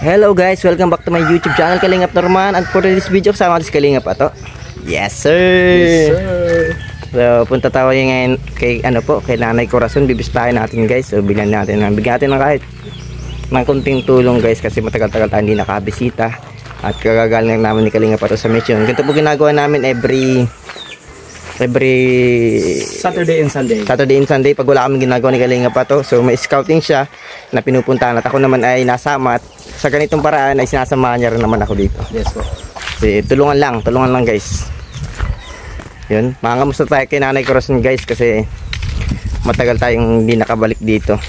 Hello guys, welcome back to my YouTube channel, Kalingap Norman. And for this video, kasama natin si Kalingap ato. Yes sir! Yes sir! So, punta tayo ngayon kay, kay Nanay Corazon. Bibisitahin natin guys. So, bigyan natin ng kahit ng kunting tulong guys. Kasi matagal-tagal tayo hindi nakabisita. At kagagaling namin ni Kalingap ato sa mission. Ganito po ginagawa namin every Saturday and Sunday. Saturday and Sunday pag wala kami ginagawa ni Kalingap ato. So, may scouting siya na pinupuntahan. At ako naman ay nasama. At sa ganitong paraan ay sinasamahan niya rin naman ako dito. Yes po. Kasi tulungan lang guys. Yun, mangamusta tayo kay Nanay Corazon guys kasi matagal tayong hindi nakabalik dito.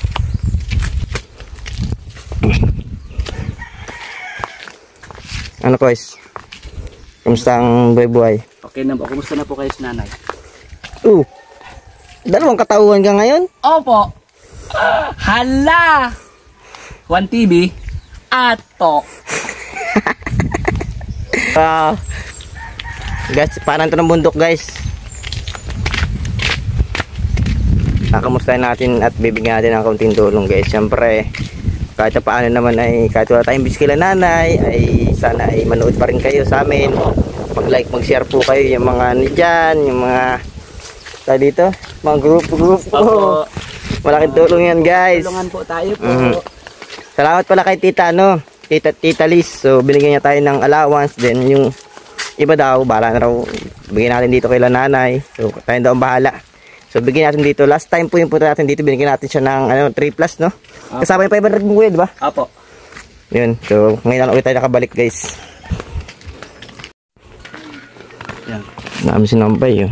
Ano guys? Kamusta ang buhay-buhay? Okay na po. Kumusta na po kayo si Nanay? Dalawang katauhan ka ngayon? Opo. Hala! 1TV. Ato. Guys, parang ito ng bundok guys. Kakamustahin natin at bibigyan natin ng kaunting tulong guys. Siyempre, kahit paano naman ay kahit wala tayong bis kila Nanay, ay sana ay manood pa rin kayo sa amin. Mag-like, mag-share po kayo yung mga dyan, yung mga tayo dito, mga group. Malaking tulong yan guys. Tulungan po tayo po. Salamat pala kay Tita Liz. So binigyan niya tayo ng allowance. Then yung iba daw, bahala na raw. Bigyan natin dito kay Nanay. So tayo daw ang bahala. So bigyan natin dito. Last time po yung punta natin dito, binigyan natin siya ng 3 plus, no? Kasama yung 500 mo kuya, di ba? Apo. Yun. So ngayon lang ulit tayo nakabalik guys. Yan. Namin sinampay yun.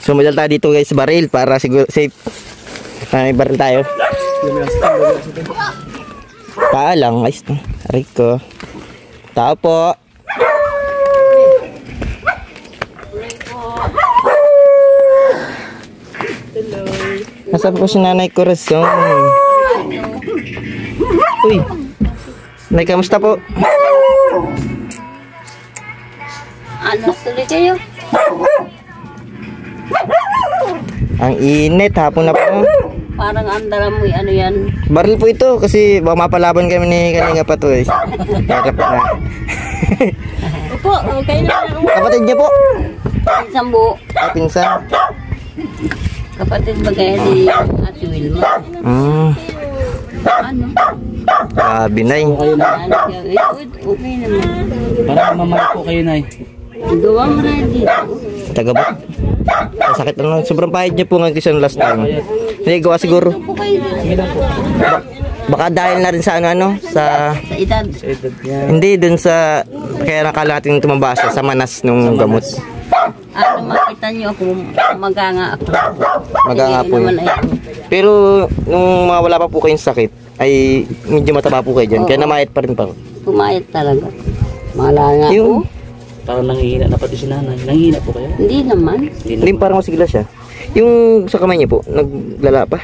So madal tayo dito guys, baril para siguro safe. May baril tayo. Paa lang, guys. Aray ko. Tao po. Hello. Nasaan po si Nanay Corazon? Uy. Nay, kamusta po? Ano, tuloy kayo? Ang init, hapon na po. Parang andara mo, ano yan? Baril po ito kasi baka mapalaban kami ni Kalinga pa to eh. Dapat na. Opo, okay na. Kapatid niya po? Isang buo. Pinsan. Kapatid ba kaya ni Ate Wilma? Ano? Grabe, Nay. Kayo na. Okay naman. Parang mamay po kayo, Nay. Gawa mo na dito. Tagabot. Sakit na lang. Sobrang pahit niya po ngayon kasi last time. Hindi, gawa siguro. Ito po kayo. Sige lang po. Baka dahil na rin sa Sa edad. Sa edad niya. Hindi, dun sa kaya nakala natin tumaba siya sa manas nung gamot. Ano, makita niyo ako, maganga ako. Maganga po yun. Pero nung wala pa po kayong sakit, ay medyo mataba po kayo dyan. Kaya namayat pa rin pa. Pumayat talaga. Malanga Yung, ako. Parang nanghihina na pati si Nanay. Nanghihina po kayo? Hindi naman. hindi parang masigla siya. Yung sa kamay niya po, naglala pa.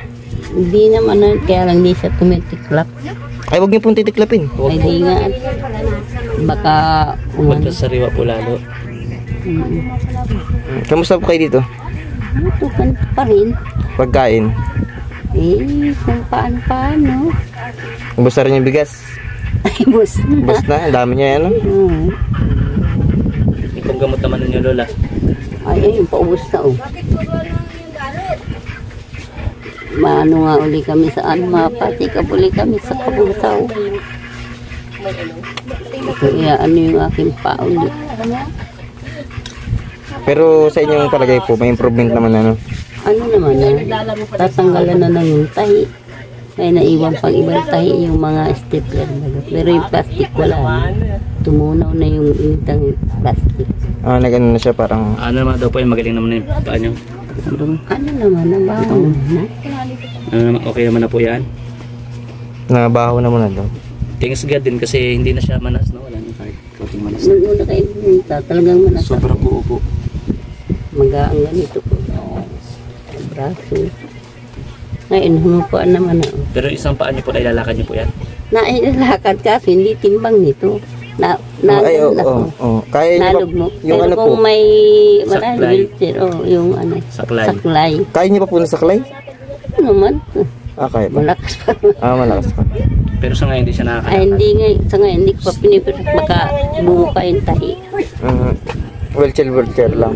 Hindi naman. Kaya lang di siya tumitiklap. Ay, huwag niyo pong titiklapin. Ay di nga. Baka Magkasariwa po lalo. Kamusta po kayo dito? Tukan pa rin. Pagkain. Kung paano. Ubus na rin yung bigas. Ay, bus. Ubus na, ang dami niya yan. Itong gamot naman ninyo, Lola. Ayun, paubos na Maano nga uli kami saan, mapatikap uli kami sa Kabusaw. Kaya ano yung aking pauli. Pero sa inyong palagay po, may improvement naman ano? Ano naman tatanggalan na ng yung tahi. Kaya naiwan pang ibang tahi yung mga stapler. Pero yung plastic wala na. Tumunaw na yung intang plastic. Nag-ano na siya parang... Ano naman daw po yung magaling naman yung paa nyo? Ano naman, nabaho na. Ano naman, okay naman na po yan? Nabaho na muna daw. Thanks God din kasi hindi na siya manas, no? Wala na kahit kauting manas. Nung una kayo pumunta, talagang manasa. Sobrang buo po. Magaang ganito po. Braso. Ngayon, humupuan naman ako. Pero isang paa nyo po, ilalakad nyo po yan? Nailalakad kasi hindi timbang nito. Ay, oo. Kaya niyo Nalog mo. yung Pero ano po? kung may Saklay. wheelchair, yung ano, Saklay. saklay. Kaya niyo pa po na saklay? Ano naman? Kaya pa. Malakas pa. Malakas pa. Pero sa ngayon hindi siya Ay, nakakalakan. hindi nga, sa ngayon, hindi ko pa pinipilit baka buo pa yung tahi. Wheelchair lang.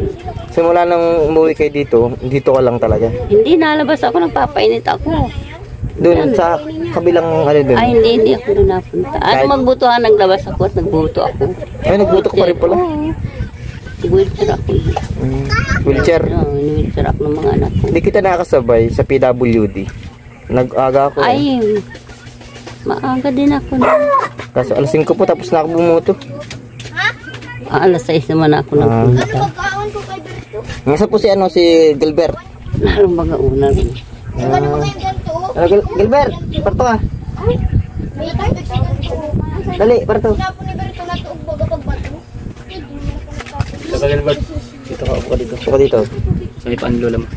Simula nang umuwi kayo dito ka lang talaga. Hindi, nalabas ako, nagpapainit ako. Doon sa kabilang ano doon. Ay, hindi ako doon napunta. Ano magbutuhan, naglabas ako at nagbuto ako. Ay, nagbuto ka pa rin pala. Wheelchair ako. Wheelchair. Oo, wheelchair ako ng mga anak ko. Hindi kita nakasabay sa PWD. Nag-aga ako. Ay, maaga din ako na. Kaso alas 5 po tapos na ako bumuto. Alas 6 naman ako nagpunta. Nasa po si Gilbert. Lalo mga una rin. Gilbert, parto ka. Dali, parto. Gilbert, dito ka, upo ka dito. Suka dito. Sa may paan lola mo.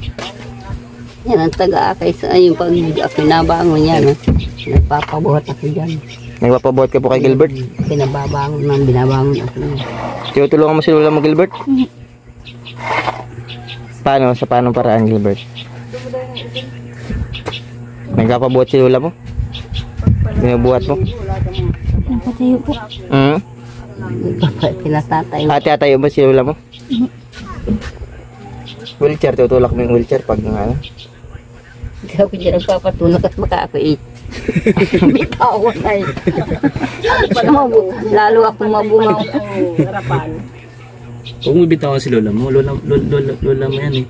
Yan ang taga-akay sa yung pag pinabangon yan. Nagpapabuhat ako dyan. Nagpapabuhat ka po kay Gilbert. Binabangon ako. Tinutulungan mo si Lola mo, Gilbert? Paano? Sa paanong paraan, Gilbert? Nagpapabuhat si Lola mo? Binubuhat mo? Napatayo po. Pinatatayo. Ate-atayo ba si Lola mo? Wheelchair, tutulak mo yung wheelchair pag ano? Hindi ako dyan nagpapatulog at makaka-eat. Bitawan ay. Lalo akong mabumaw. Huwag mo bitawan si lola mo. Lola mo yan eh.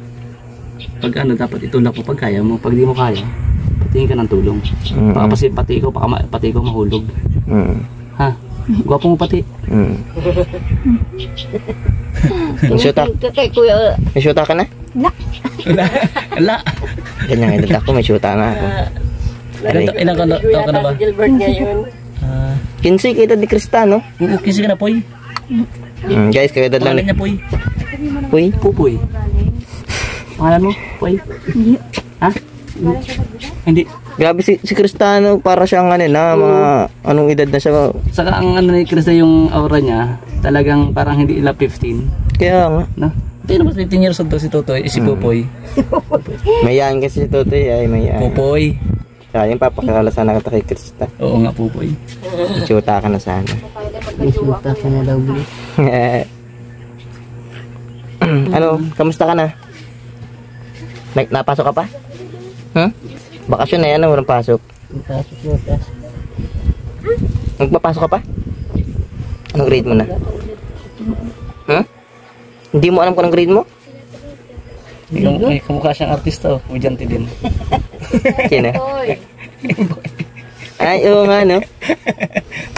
Pag ano, dapat itulak mo pag kaya mo. Pag di mo kaya, patingin ka ng tulong. Baka pati ikaw mahulog. Ha? Gwapo mo pati. May syuta. Kay kuya. May syuta ka na? Ala. Ganyan edad ako, may syuta na ako. Ilang taon ka na ba? Gilbert ngayon. 15 kita di Krista, no? Kisi ka na, Poy. Guys, kayo edad lang. Pangalan niya, Poy. Uy, Pupoy. Pangalan mo, Poy? Hindi. Ha? Hindi. grabe si Kristano, para siyang ano na, mga anong edad na siya. Saka ang ano ni Krista yung aura niya, talagang parang hindi ila 15. Kaya nga. No? Hindi naman 15 years old to si Totoy, si Pupoy. Mayaan kasi si Totoy, ay mayaan. Pupoy. Kaya yung papakilala sana kita kay Krista. Oo nga, Pupoy. Chuta ka na sana. May suta ka na daw, Bilis. Ano, kamusta ka na? Napasok ka pa? Bakasyon na yan, walang pasok. Magpapasok ka pa? Anong grade mo na? Hindi mo alam kung anong grade mo? May kamukha siyang artista, oh. Udyante din. Sino? Ay, oo nga, no?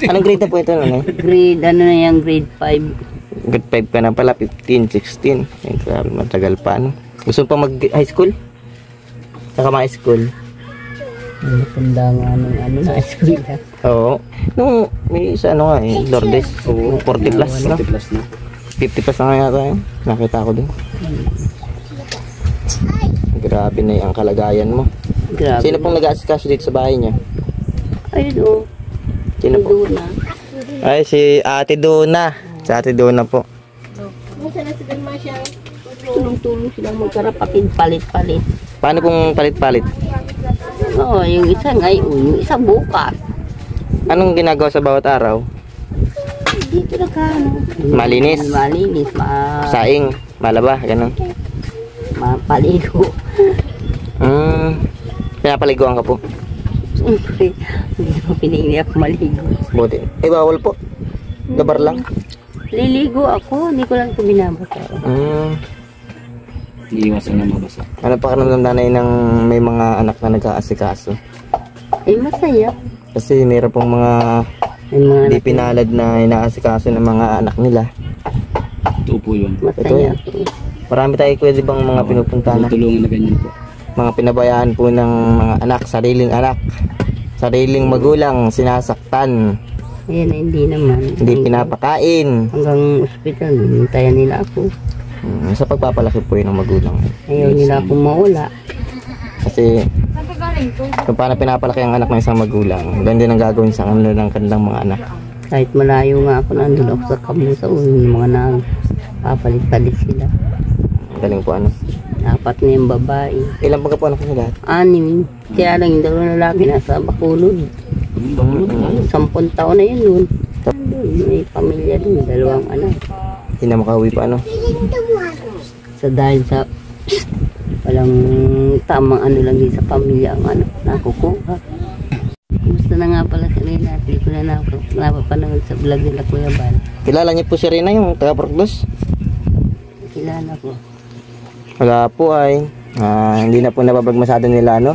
Anong grade na po ito, no? Grade, ano na yan, grade 5. Grade 5 ka na pala, 15, 16. Ay, grabe, matagal pa, no? Gusto mo pa mag-high school? Saka ma-high school? Matanda nga nung ano na school ka. Oo. Nung may isa, ano nga eh, Lourdes. 40 plus, no? 40 plus na. 50 plus na nga yata eh. Nakita ko din. Grabe na yung kalagayan mo. Grabe. Sino pong nag-aasikaso dito sa bahay niya? Ayun o. Sino po? Duna. Ay, si Ate Dona. Si Ate Dona po. Tulong-tulong silang magkarapatid, palit-palit. Paano pong palit-palit? Oo, yung isa ngayon, yung isa bukas. Anong ginagawa sa bawat araw? Dito na ka, ano? Malinis. Malinis, Saing, malaba, ganun. mapaligo. Pinapaliguan ka po? Siyempre, hindi mo pinili ako maligo. Buti. Eh, bawal po. Gabar lang. Liligo ako, hindi ko lang ito binabasa. Hindi iwasan na mabasa. Ano pa kanamdaman nang may mga anak na nag-aasikaso? Ay, masaya. Kasi mayroon pong mga May mga hindi pinalad na inaasikaso ng mga anak nila. Ito po yun. masaya Ito ako. Marami tayo pwede bang mga pinupuntahan na Tulungan na ganyan po. mga pinabayaan po ng mga anak, sariling magulang, sinasaktan, Ayan na, hindi naman. hindi pinapakain. Hanggang ospital, hintayan nila ako. Sa pagpapalaki po yun ng magulang. Ayaw nila akong maula. Kasi kung paano pinapalaki ang anak ng isang magulang, ganun din ang gagawin sa kanila ng kanilang mga anak. Kahit malayo nga ako, nandun ako sa kamusa, yung mga nagpapalit-palit sila. Galing po ano. 4 na yung babae. Ilan pagka po anak nila lahat? 6. Kaya lang yung 2 lalaki nasa Bacolod. 10 taon na yun nun. May pamilya dun, 2 anak. Hindi na makauwi pa ano. Sa dahil sa walang tamang ano lang din sa pamilya ang ano, nakukuha. Kumusta na nga pala si Rina? Hindi ko na napapanood sa vlog nila Kuya Bal. Kilala niyo po si Rina yung taga Porkdos? Kilala ko. Wala po ay hindi na po nabablog masyado nila ano.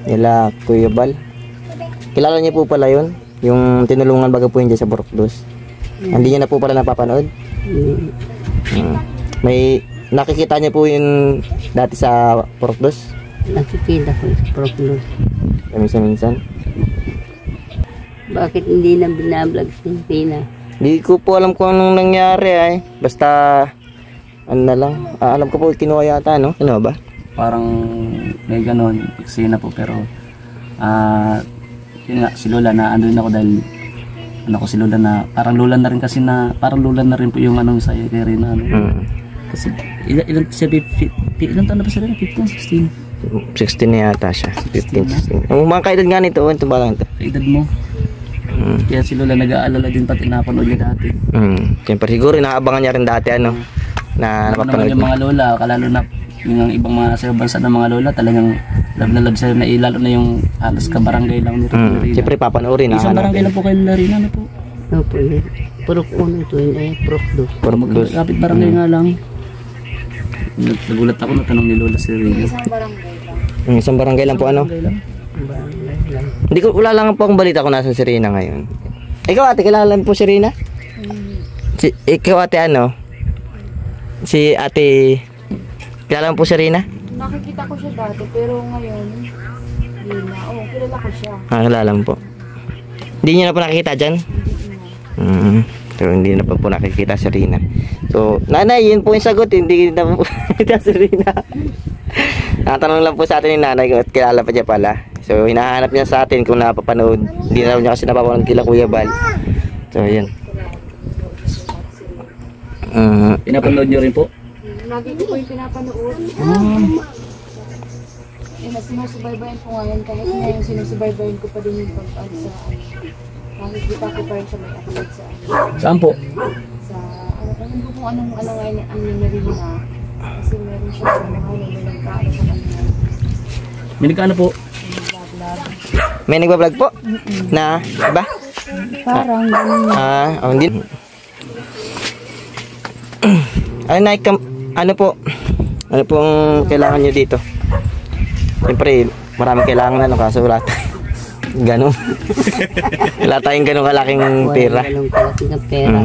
Nila Kuya Bal. Kilala niyo po pala yun? Yung tinulungan baga po yun dyan sa Porkdos. Hindi niya na po pala napapanood? May nakikita niyo po yun dati sa Porkdos? Nakikita ko sa Porkdos. Minsan-minsan. Bakit hindi na binablog si Rina? Hindi ko po alam kung anong nangyari ay. Basta ano na lang. Alam ko po kinuha yata no? Ano ba? Parang may ganon, eksena po, pero yun nga, si Lola na andun ako dahil ano ko si Lola na parang Lola na rin kasi na parang Lola na rin po yung anong sa kay Rina ano. Kasi ilan taon na ba sila? 15, 16 na yata siya. 15, 16. Ang mga kaedad nga nito, ito ba lang ito? 16. Sa edad mo. Kaya si Lola nag-aalala din pati napanood niya dati. Siyempre siguro inaabangan niya rin dati ano na napapanood yung mga lola, kalalo na yung ibang mga sa bansa ng mga lola talagang love na love sila na lalo na yung halos kabarangay lang nila. Siyempre papanoorin isang barangay lang po kayo na rin ano po. No po, Purok 1 ito yun ay Porkdos. Porkdos. Kapit barangay nga lang. Nagulat ako na tanong ni Lola si Rina. Isang barangay lang po ano. Hindi ko wala lang po akong balita kung nasan si Rina ngayon. Ikaw ate, kilala mo po si Rina? Ikaw ate ano? Si ate, kilala mo po si Rina? Nakikita ko siya dati, pero ngayon, hindi na. Oo, kilala ko siya. Kilala mo po. Hindi niyo na po nakikita dyan? Pero hindi na po nakikita si Rina. So, nanay, yun po yung sagot. Hindi na po nakikita si Rina. Nakatanong lang po sa atin ni nanay kung kilala pa niya pala. So, hinahanap niya sa atin kung napapanood. Hindi na niya kasi napapanood kila Kuya Bal. So, yun. Pinapanood niyo rin po? Lagi ko po yung pinapanood. Sinusubaybayan ko ngayon. Kahit ngayon sinusubaybayan ko pa din yung pag-ano sa nakikita ko pa rin siya may upload sa Saan po? sa ano ko kung anong ngayon ang nangyari na. Kasi meron siya sa mga may nagkaano sa kanila. May nagkaano po? May nagbablog po? Na, diba? Parang ganun. Hindi. Ano po? Ano pong kailangan nyo dito? Siyempre, marami kailangan ano kaso wala tayong ganun. Wala tayong ganun kalaking pera. Ganun kalaking pera.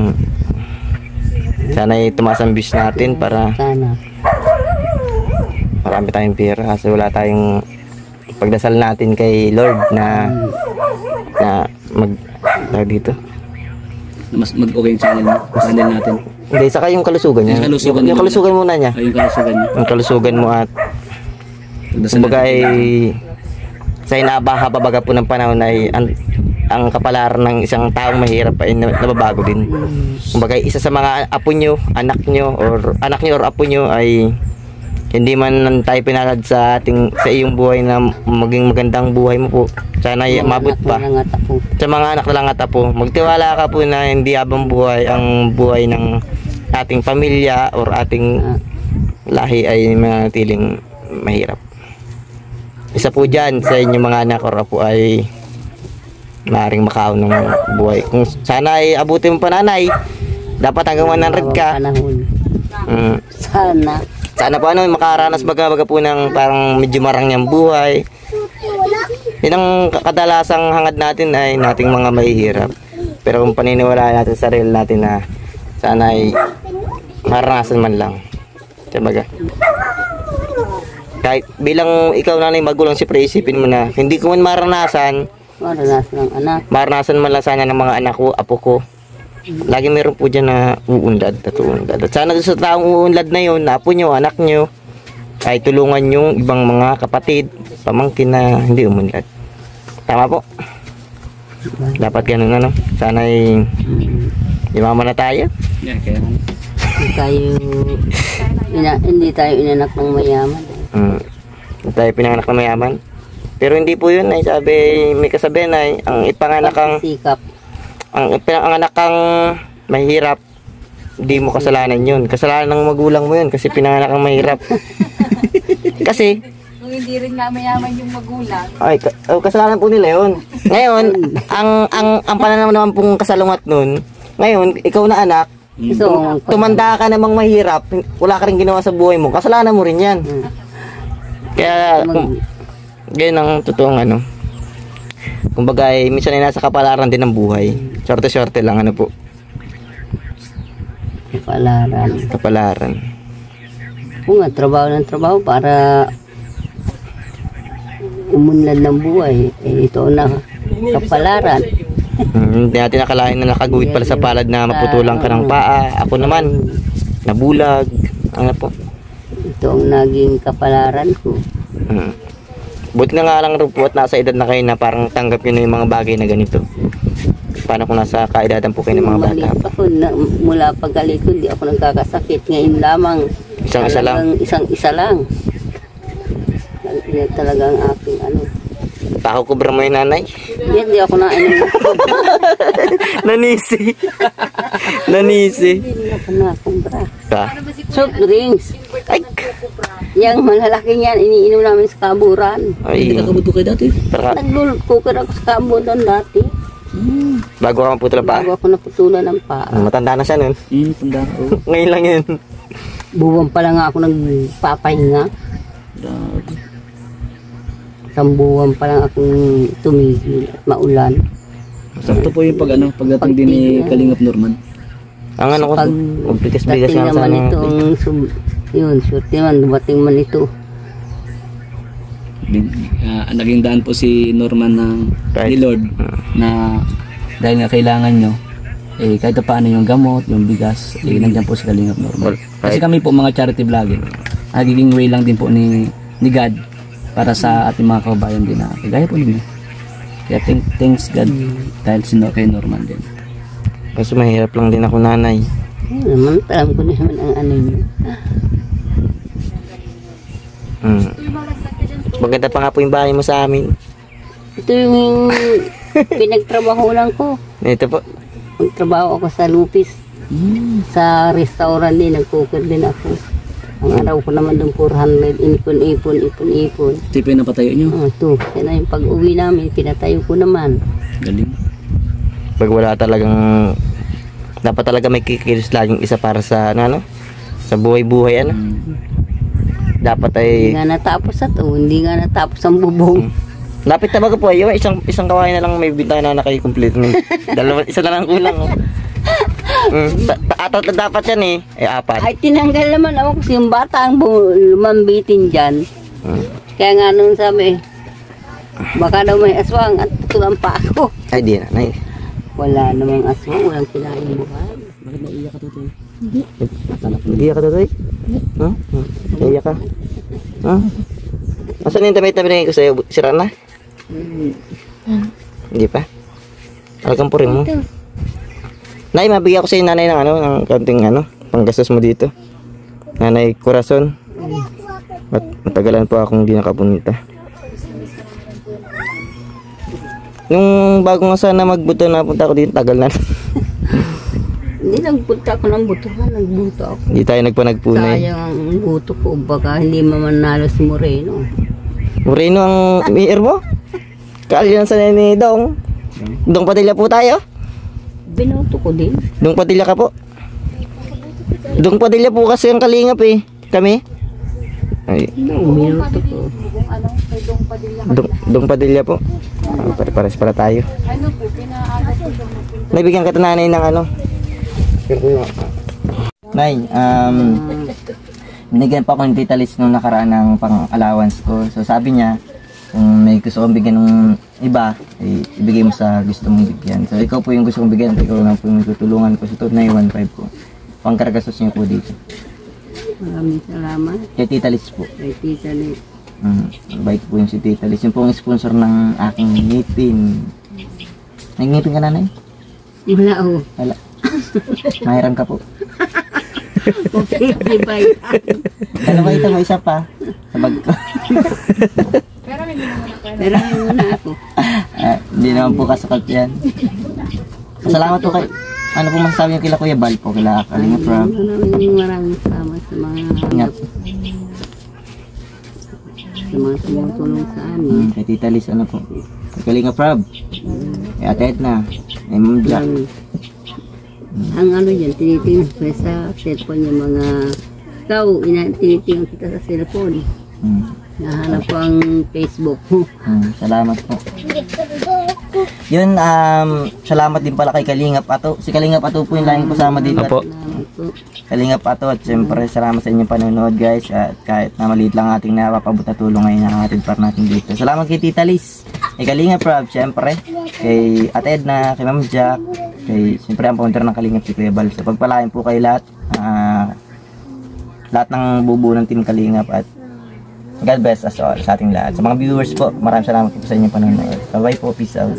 Sana tumaas ang views natin para Sana. marami tayong pera kasi wala tayong pagdasal natin kay Lord na dito. Mas mag-okay yung channel natin. Hindi, saka yung kalusugan niya. Yung kalusugan muna niya. Yung kalusugan niya. Yung kalusugan mo at kumbaga ay sa inaabaha baga po ng panahon ay ang kapalaran ng isang taong mahirap ay nababago din. Kumbaga isa sa mga apo nyo, anak nyo or apo nyo ay hindi man tayo pinalad sa iyong buhay na maging magandang buhay mo po. Sana ay mabot pa. Sa mga anak na lang at apo, magtiwala ka po na hindi habang buhay ang buhay ng ating pamilya or ating lahi ay manatiling mahirap. Isa po dyan sa inyong mga anak or apo ay maaaring makaon ng buhay. Kung sana ay abutin mo pa nanay, dapat hanggang 100 ka. Sana. Sana po makaranas baga po ng parang medyo marangyang buhay. Yun ang kadalasang hangad natin ay nating mga mahihirap. Pero kung paniniwalaan natin sa sarili natin na sana ay maranasan man lang. Diba? Kahit bilang ikaw nanay magulang, siyempre isipin mo na hindi ko man maranasan ng anak. Maranasan man lang sana ng mga anak ko, apo ko. Lagi meron po dyan na uunlad at uunlad. At sana sa taong uunlad na yun, na apo nyo, anak nyo, ay tulungan yung ibang mga kapatid, pamangkin na hindi umunlad. Tama po? Dapat ganun ano. Sana ay imama na tayo. Yeah, kaya hindi tayo inanak ng mayaman. Hindi tayo pinanganak ng mayaman. Pero hindi po yun ay sabi, may kasabihan ay ang ipanganak kang Sikap. ang ipanganak kang mahirap, hindi mo kasalanan yun. Kasalanan ng magulang mo yun kasi pinanganak kang mahirap. Kasi Kung hindi rin nga mayaman yung magulang. ay kasalanan po nila yun. Ngayon, ang pananaw naman pong kasalungat nun, ngayon ikaw na anak, So, tumanda ka namang mahirap, wala ka rin ginawa sa buhay mo, kasalanan mo rin yan. Kaya ganyan ang totoong ano. Kumbaga ay minsan ay nasa kapalaran din ng buhay. Swerte-swerte lang ano po. kapalaran. Kapalaran. Kung nga, trabaho ng trabaho para umunlad ng buhay. Eh, ito na kapalaran. Hindi natin nakalain na nakaguhit pala sa palad na maputulang ka ng paa. Ako naman, nabulag. Ano po? Ito ang naging kapalaran ko. Buti na nga lang rin po at nasa edad na kayo na parang tanggap nyo na yung mga bagay na ganito. Paano kung nasa kaedadan po kayo ng mga bata? Maliit ako, mula pagkalit ko, di ako nagkakasakit. Ngayon lamang, Isang-isa lang. Isang-isa lang. Yan talaga ang aking ano. Pako kubra mo yung nanay? Hindi ako na ano. Nanisi. Nanisi. Hindi ako na kumbra. Ta. Soft drinks. Ay. Yang malalaki yan, iniinom namin sa kaburan. Hindi Ay. ka kabuto kayo dati. Para, Nag-cooker ako sa kaburan dati. bago ka maputulang pa. Bago ako naputulan ng paa. Matanda na siya nun. Tanda ko. Ngayon lang yun. Buwan pa lang ako nagpapahinga. Grabe. Isang buwan pa lang akong tumigil at maulan. Sakto po yung pagdating din ni Kalingap Norman. Ang ano ko, magbigas-bigas dating nga sa naman ano. itong yun, swerte naman, dumating man ito. Naging daan po si Norman ni Lord na dahil nga kailangan nyo eh kahit paano yung gamot, yung bigas, eh nandiyan po si Kalingap Norman. Kasi kami po mga charity vlogger, nagiging way lang din po ni God para sa ating mga kababayan din na kagaya po ninyo. Kaya thanks God dahil kay Norman din. Kasi mahirap lang din ako nanay. Naman, alam ko naman ang ano nyo. Maganda pa nga po yung bahay mo sa amin. Ito yung pinagtrabaho lang ko. Ito po. Magtrabaho ako sa Lupis. Sa restaurant din, nag-cooker din ako. Ang araw ko naman doon 400, ipon. Ito yung napatayo nyo. Ito, yan na yung pag-uwi namin, pinatayo ko naman. Galing. Pag wala talagang, dapat talaga may kikilos laging isa para sa ano, sa buhay-buhay ano. Dapat ay Hindi nga natapos hindi nga natapos ang bubong. lapit na bago po ay isang kawain na lang may bintana na kayo complete. Isa na lang kulang. Oh. Atat na dapat yan eh. Ay apat. Ay, tinanggal naman ako kasi yung bata ang lumambitin dyan. Kaya nga nung sabi, baka daw may aswang at tutulan pa ako. Ay di na. Nay. Wala namang aswang, walang kinain mo. Bakit naiyak ka tutoy? Hindi ka tutoy? Huh? Iyak ka? Huh? Asan yung damit na binigay ko sa'yo? Sira na? Hindi pa? Talagang purin mo. Nay, mabigyan ko sa'yo nanay ng ano, ng kanting ano, panggastos mo dito. Nanay Corazon. Matagalan po akong hindi nakapunta. Nung bago nga sana magbuto napunta ako dito, tagal na. Hindi, nagpunta ako ng butuhan, nagbuto ako. Hindi tayo nagpanagpunay. Sayang ang buto ko, baka hindi mamanalo si Moreno. Moreno ang mayor mo? Kaalyan sa ni Dong. Dong Padilla po tayo? Binuto ko din. Dong Padilla ka po? Dong Padilla po kasi ang kalingap eh. Kami? Ay, Binuto ko. Kung ano, kay Dong Padilla. Dong Padilla po. Pares para tayo. Ano po, pinaalat ko siya mapunta. Naibigyan ka ta nanay ng ano? Nay, binigyan pa ako ng Tita Liz nung nakaraan ng pang-allowance ko. So sabi niya, kung may gusto kong bigyan ng iba, ibigay mo sa gusto mong bigyan. So ikaw po yung gusto kong bigyan, ikaw lang po yung tutulungan ko sa 2915 ko. Pangkargastos niyo po dito. Maraming salamat. Kay Tita Liz po. Kay Tita Liz. Bait po yung si Tita Liz. Yung po ang sponsor ng aking ngipin. Nangingipin ka nanay? Wala ako. Wala. Mahiram ka po. Okay, di ba? Dalawa ito mo isa pa. Sa bag ko. Pero may Pero yun muna ako. Hindi naman po kasakat yan. Salamat po kay... Ano po masasabi niyo kila Kuya Bal po, kila Kalingap Rob? Maraming salamat sa mga Ingat. sa mga tumutulong sa amin. Kay Tita Liz, ano po? Kay Kalingap Rob. Kay Ate Edna. Kay Ma'am Jack. Ang ano dyan, tinitingnan ko sa cellphone yung mga tinitingnan kita sa cellphone. Nahanap ko ang Facebook mo. Salamat po. Yun, salamat din pala kay Kalingap Ato. Si Kalingap Ato po yung laging kasama dito. Opo. Salamat po. Kalingap Ato, at siyempre salamat sa inyong panonood guys. At kahit na maliit lang ating napapabot na tulong ngayon na ating par natin dito. Salamat kay Tita Liz, kay Kalingap Rob, siyempre kay Ate Edna, kay Ma'am Jack, kay siyempre ang founder ng Kalingap si Kuya Bal. So pagpalain po kay lahat, lahat ng bubuo ng Team Kalingap, at God bless us all sa ating lahat. Sa mga viewers po, maraming salamat po sa inyong panonood. Bye bye po, peace out.